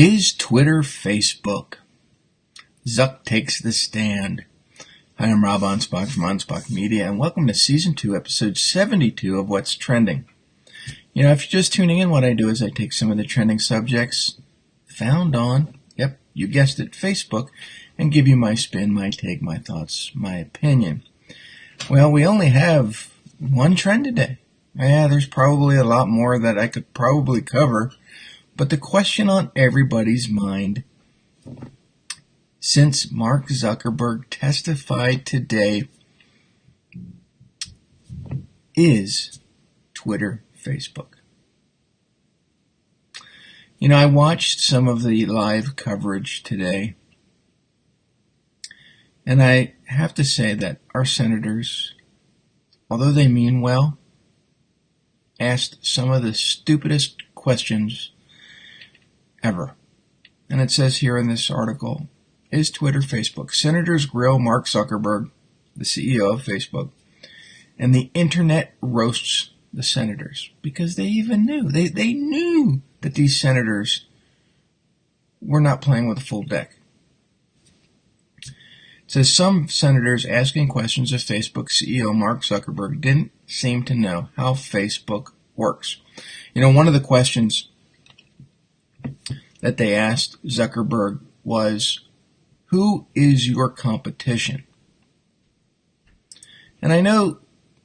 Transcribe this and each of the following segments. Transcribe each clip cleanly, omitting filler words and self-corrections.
Is Twitter Facebook? Zuck takes the stand. Hi, I'm Rob Anspach from Anspach Media, and welcome to Season 2, Episode 72 of What's Trending. You know, if you're just tuning in, what I do is I take some of the trending subjects found on, yep, you guessed it, Facebook, and give you my spin, my take, my thoughts, my opinion. Well, we only have one trend today. Yeah, there's probably a lot more that I could probably cover. But the question on everybody's mind, since Mark Zuckerberg testified today, is Twitter Facebook. You know, I watched some of the live coverage today, and I have to say that our senators, although they mean well, asked some of the stupidest questions ever. And it says here in this article, is Twitter Facebook? Senators grill Mark Zuckerberg, the CEO of Facebook, and the internet roasts the senators because they even knew. They knew that these senators were not playing with a full deck. It says some senators asking questions of Facebook CEO Mark Zuckerberg didn't seem to know how Facebook works. You know, one of the questions that they asked Zuckerberg was, who is your competition? And I know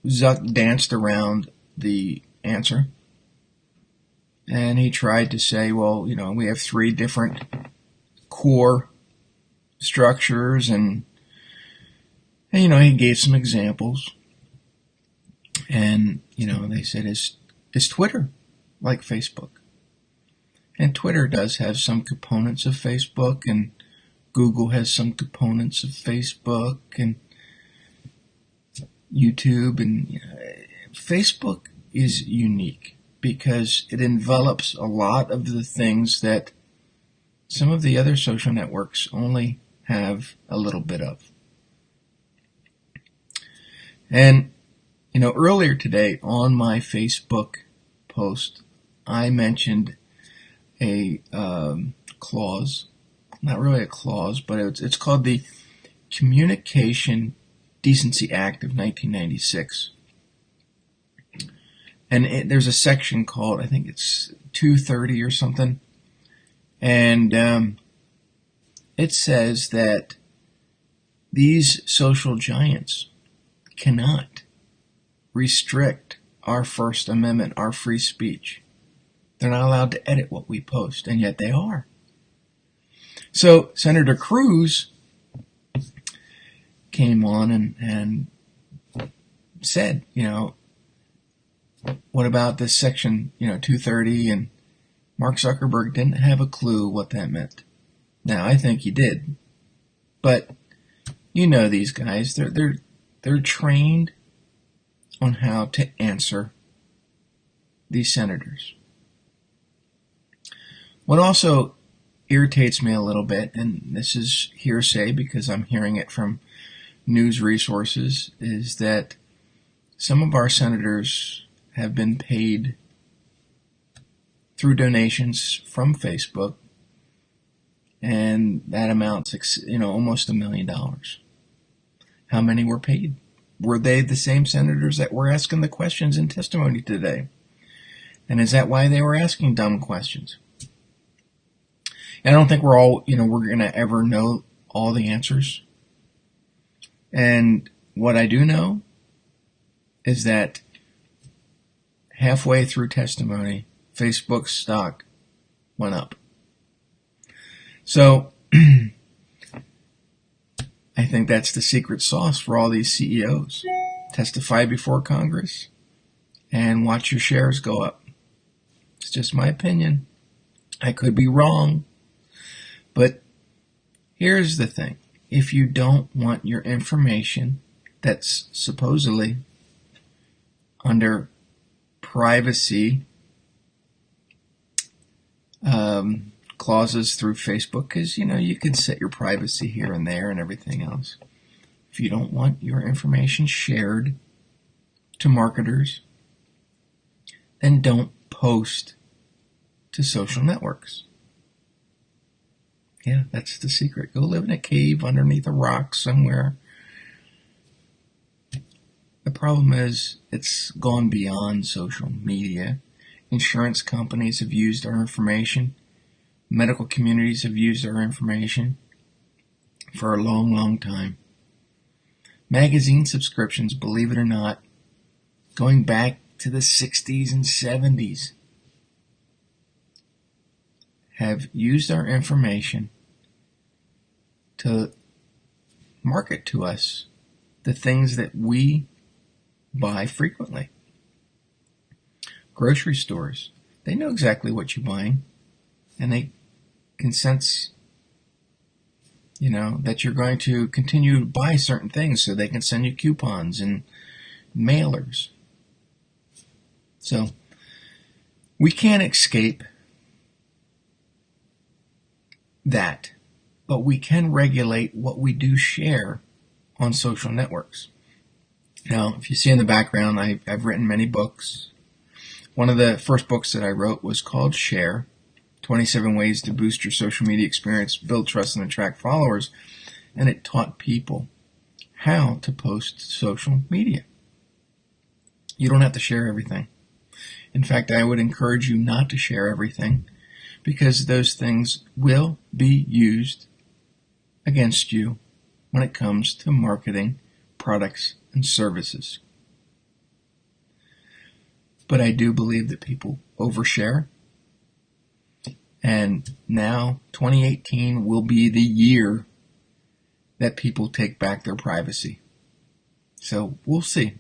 Zuck danced around the answer, and he tried to say, well, you know, we have three different core structures, and you know, he gave some examples, and, you know, they said, is Twitter like Facebook? And Twitter does have some components of Facebook, and Google has some components of Facebook, and YouTube, and Facebook is unique because it envelops a lot of the things that some of the other social networks only have a little bit of. And, you know, earlier today on my Facebook post, I mentioned a clause, not really a clause, but it's called the Communication Decency Act of 1996. And there's a section called, I think it's 230 or something, and it says that these social giants cannot restrict our First Amendment, our free speech. They're not allowed to edit what we post, and yet they are. So Senator Cruz came on and said, you know, what about this section, you know, 230? And Mark Zuckerberg didn't have a clue what that meant. Now, I think he did. But you know these guys, they're trained on how to answer these senators. What also irritates me a little bit, and this is hearsay because I'm hearing it from news resources, is that some of our senators have been paid through donations from Facebook, and that amounts, you know, almost $1 million. How many were paid? Were they the same senators that were asking the questions in testimony today? And is that why they were asking dumb questions? I don't think we're going to ever know all the answers. And what I do know is that halfway through testimony, Facebook's stock went up. So I think that's the secret sauce for all these CEOs. Testify before Congress and watch your shares go up. It's just my opinion. I could be wrong. But here's the thing. If you don't want your information that's supposedly under privacy clauses through Facebook, because, you know, you can set your privacy here and there and everything else. If you don't want your information shared to marketers, then don't post to social networks. Yeah, that's the secret. Go live in a cave underneath a rock somewhere. The problem is it's gone beyond social media. Insurance companies have used our information. Medical communities have used our information for a long, long time. Magazine subscriptions, believe it or not, going back to the 60s and 70s, have used our information to market to us the things that we buy frequently. Grocery stores, they know exactly what you're buying, and they can sense, that you're going to continue to buy certain things, so they can send you coupons and mailers. So we can't escape that, but we can regulate what we do share on social networks. Now, if you see in the background, I've written many books. One of the first books that I wrote was called Share, 27 Ways to Boost Your Social Media Experience, Build Trust, and Attract Followers. And it taught people how to post social media. You don't have to share everything. In fact, I would encourage you not to share everything, because those things will be used against you when it comes to marketing products and services. But I do believe that people overshare. And now, 2018 will be the year that people take back their privacy. So we'll see.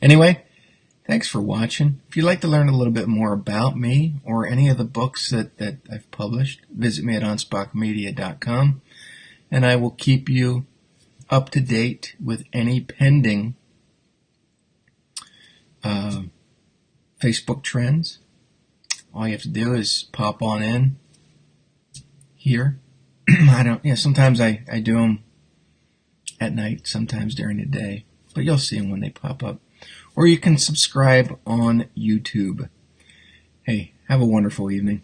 Anyway, thanks for watching. If you'd like to learn a little bit more about me or any of the books that I've published, visit me at anspachmedia.com, and I will keep you up to date with any pending Facebook trends. All you have to do is pop on in here. Sometimes I do them at night, sometimes during the day, but you'll see them when they pop up. Or you can subscribe on YouTube. Hey, have a wonderful evening.